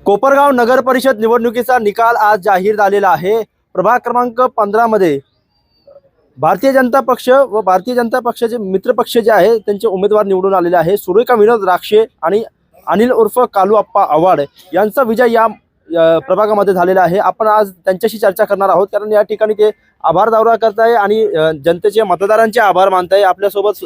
कोपरगाव नगर परिषद निवडणुकीचा निकाल आज जाहीर झालेला आहे। प्रभाग क्रमांक 15 मध्ये भारतीय जनता पक्ष व भारतीय जनता पक्षाचे मित्र पक्ष जे आहे त्यांचे उमेदवार निवडून आलेले आहे। सुरेखा विनोद राक्षे आणि अनिल उर्फ कालू अप्पा आव्हाड यांचा विजय या प्रभागामध्ये झालेला आहे। आपण आज त्यांच्याशी चर्चा करणार आहोत, कारण या ठिकाणी ते आभार दौरा करताय आणि जनतेचे मतदारांचे आभार मानताय। आपल्यासोबत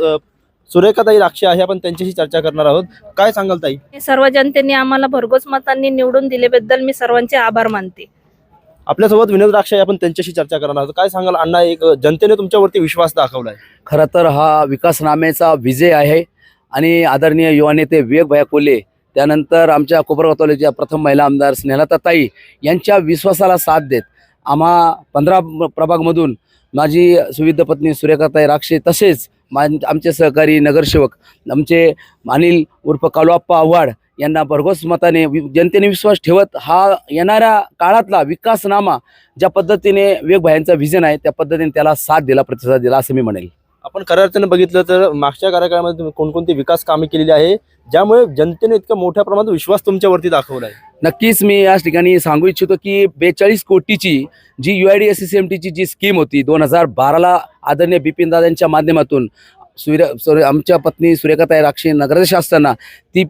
सुरेखाताई राक्षे आहे, आपण त्यांच्याशी चर्चा करणार आहोत। काय सांगाल ताई? सर्व जनतेने आम्हाला भरघोस मतांनी निवडून दिल्याबद्दल मी सर्वांचे आभार मानते। आपल्यासोबत विनोद राक्षे आहे, आपण त्यांच्याशी चर्चा करणार आहोत। काय सांगाल अण्णा, एक जनतेने तुमच्यावरती विश्वास दाखवलाय? खरं तर हा विकासनामेचा विजय आहे आणि आदरणीय युवा नेते विवेक भैया कोल्हे, त्यानंतर आमच्या कोपरगाव तालुक्याच्या प्रथम महिला आमदार स्नेहलताताई यांच्या विश्वासाला साथ देत आम्हा 15 प्रभागमधून माझी सुविध पत्नी सुरेखाताई राक्षे तसेच आमचे सहकारी नगरसेवक आमचे अनिल उर्फ कालूअप्पा आव्हाड यांना भरघोस मताने जनतेने विश्वास ठेवत हा येणाऱ्या काळातला विकासनामा ज्या पद्धतीने विवेक भाईंचा विजन आहे त्या पद्धतीने त्याला साथ दिला, प्रतिसाद दिला असं मी म्हणेल। आपण खऱ्या अर्थाने बघितलं तर मागच्या कार्यकाळामध्ये तुम्ही कोणकोणती विकास कामे केलेली आहे ज्यामुळे जनतेने इतक्या मोठ्या प्रमाणात विश्वास तुमच्यावरती दाखवलाय? नक्कीच मी या ठिकाणी सांगू इच्छितो की 42 कोटीची जी UIDSCMTची जी स्कीम होती 2012ला आदरणीय बिपिन दादांच्या माध्यमातून आमच्या पत्नी सुरेखाताई राक्षे नगराध्यक्ष असताना ती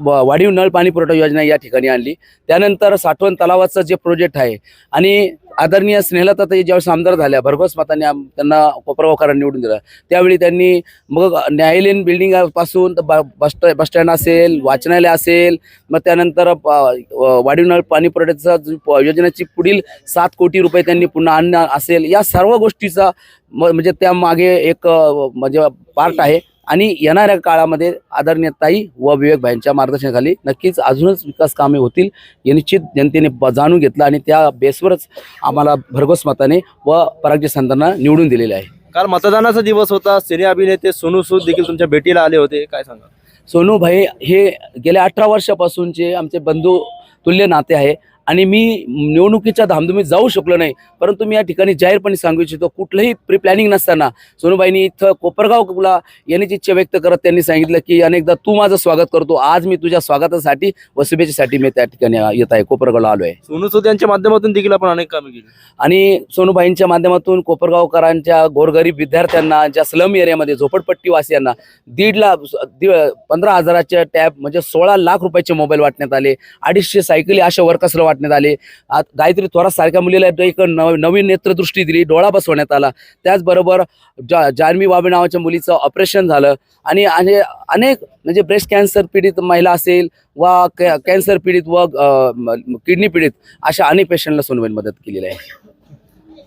वाढीव नळ पाणी पुरवठा योजना या ठिकाणी आणली। त्यानंतर साठवण तलावाचं जे प्रोजेक्ट आहे आणि आदरणीय स्नेहलताताई ज्यावेळेस आमदार झाल्या भरघोस मतांनी त्यांना कोपरगावकरांनी निवडून दिलं, त्यावेळी त्यांनी मग न्यायालयीन बिल्डिंग पासून बस स्टँड असेल, वाचनालय असेल, मग त्यानंतर वाढीव नळ पाणी पुरवठ्याचा योजनेची पुढील 7 कोटी रुपये त्यांनी पुन्हा आणणं असेल, या सर्व गोष्टीचा म्हणजे त्यामागे एक म्हणजे पार्ट आहे। आणि येणाऱ्या काळामध्ये आदरणीय ताई व विवेक भाईंच्या मार्गदर्शनाखाली नक्कीच अजूनच विकास कामे होतील हे निश्चित जनतेने जाणून घेतलं आणि त्या बेसवरच आम्हाला भरघोस मताने व पराजय संतांना निवडून दिलेले आहे। काल मतदानाचा दिवस होता, सिने अभिनेते सोनू सूद देखील तुमच्या भेटीला आले होते, काय सांगा? सोनू भाई हे गेल्या 18 वर्षापासूनचे आमचे बंधू तुल्य नाते आहे आणि मी निवडणुकीच्या धामधुमीत जाऊ शकलो नाही, परंतु मी या ठिकाणी जाहीरपणे सांगू इच्छितो कुठलंही प्री प्लॅनिंग नसताना सोनूबाईंनी इथं कोपरगावला येण्याची इच्छा व्यक्त करत त्यांनी सांगितलं की अनेकदा तू माझं स्वागत करतो, आज मी तुझ्या स्वागतासाठी व शुभेच्छेसाठी मी त्या ठिकाणी येत आहे, कोपरगावला आलो आहे। सोनू सूद यांच्या माध्यमातून देखील आपण अनेक कामे केली आणि सोनूबाईंच्या माध्यमातून कोपरगावकरांच्या गोरगरीब विद्यार्थ्यांना, ज्या स्लम एरियामध्ये झोपडपट्टी वासियांना 15,000च्या टॅब म्हणजे 16 लाख रुपयाचे मोबाईल वाटण्यात आले, 250 सायकली अशा वर्कर्सला वाटण्यात आले। गायत्री थोरात सारख्या मुलीला एक नवीन नेत्रदृष्टी दिली, डोळा बसवण्यात आला। त्याचबरोबर जान्हवी बाबे नावाच्या मुलीचं ऑपरेशन झालं आणि अनेक म्हणजे ब्रेस्ट कॅन्सर पीडित महिला असेल व कॅन्सर पीडित व किडनी पीडित अशा अनेक पेशंटला सोनूबाईंनी मदत केलेली आहे।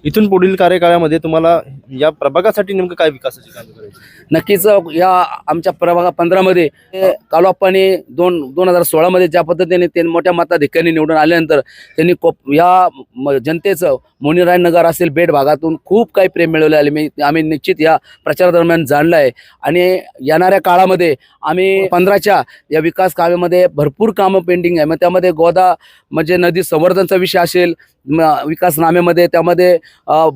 इथून पुढील कार्यकाळामध्ये तुम्हाला या प्रभागासाठी नेमकं काय विकासाची कामे करायची? नक्कीच या आमच्या प्रभाग 15 मध्ये कालूअप्पाने 2016 मध्ये ज्या पद्धतीने ते मोठ्या मताधिक्याने निवडून आल्यानंतर त्यांनी या जनतेचं मोनीराय नगर असेल बेड भागातून खूप काही प्रेम मिळवले आले आम्ही निश्चित या प्रचारादरम्यान जाणलं आहे। आणि येणाऱ्या काळामध्ये आम्ही 15च्या या विकास कामामध्ये भरपूर कामं पेंडिंग आहे। मग त्यामध्ये गोदा म्हणजे नदी संवर्धनचा विषय असेल, विकासनाम्यामध्ये त्यामध्ये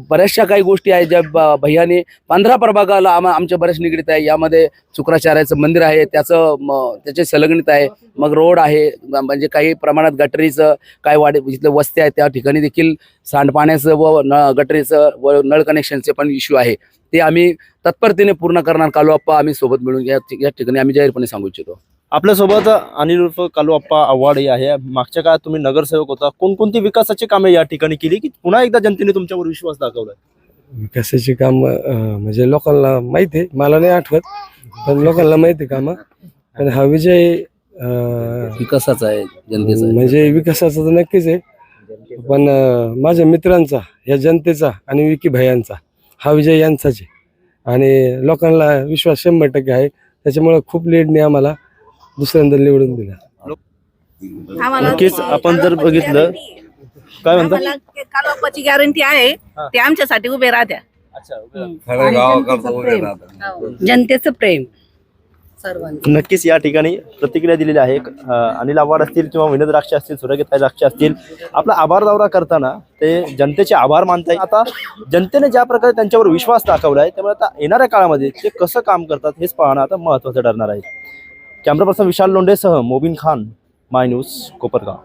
बऱ्याचशा काही गोष्टी आहेत ज्या भैयाने 15 प्रभागाला आमच्या बऱ्याच निगडीत आहे। यामध्ये शुक्राचार्याचं मंदिर आहे, त्याचे संलग्नित आहे, मग रोड आहे, म्हणजे काही प्रमाणात गटरीचं काय जिथले वस्ती आहे त्या ठिकाणी देखील सांडपाण्याचं व गटरीचं व नळ कनेक्शनचे पण इश्यू आहे, ते आम्ही तत्परतेने पूर्ण करणार कालूअप्पा आम्ही सोबत मिळून या ठिकाणी आम्ही जाहीरपणे सांगू इच्छितो। आपल्यासोबत अनिल उर्फ कालूअप्पा आव्हाड आहे। मागच्या काळात तुम्ही नगरसेवक होता, कोणकोणती विकासाची कामे या ठिकाणी केली की पुन्हा एकदा जनतेने तुमच्यावर विश्वास दाखवलाय? विकासाची काम म्हणजे लोकांना माहिती आहे, मला नाही आठवत पण लोकांना माहिती आहे कामं। पण हा विजय विकासाचा आहे, जनतेचा म्हणजे विकासाचा तर नक्कीच आहे, पण माझ्या मित्रांचा, या जनतेचा आणि विकी भैयांचा हा विजय यांचाच आहे आणि लोकांना विश्वास 100% आहे। त्याच्यामुळे खूप लीडने आम्हाला दुसऱ्यांदा निवडून दिला। नक्कीच आपण जर बघितलं काय म्हणता, कालूअप्पाची गॅरंटी आहे, ते आमच्यासाठी उभे राहत्या। जनतेचं प्रेम सर्वांचं. नक्कीच या ठिकाणी प्रतिक्रिया दिलेली आहे. अनिल आव्हाड असतील किंवा विनोद राक्षे असतील, सुरेखाताई राक्षे असतील, आपला आभार दौरा करताना ते जनतेचे आभार मानताय. आता जनतेने ज्या प्रकारे त्यांच्यावर विश्वास दाखवलाय, त्यामुळे आता येणाऱ्या काळामध्ये ते कसं काम करतात हेच पाहणं आता महत्त्वाचं ठरणार आहे. कॅमेरा पर्सन विशाल लोंढेसह मोबिन खान, माय न्यूज, कोपरगाव.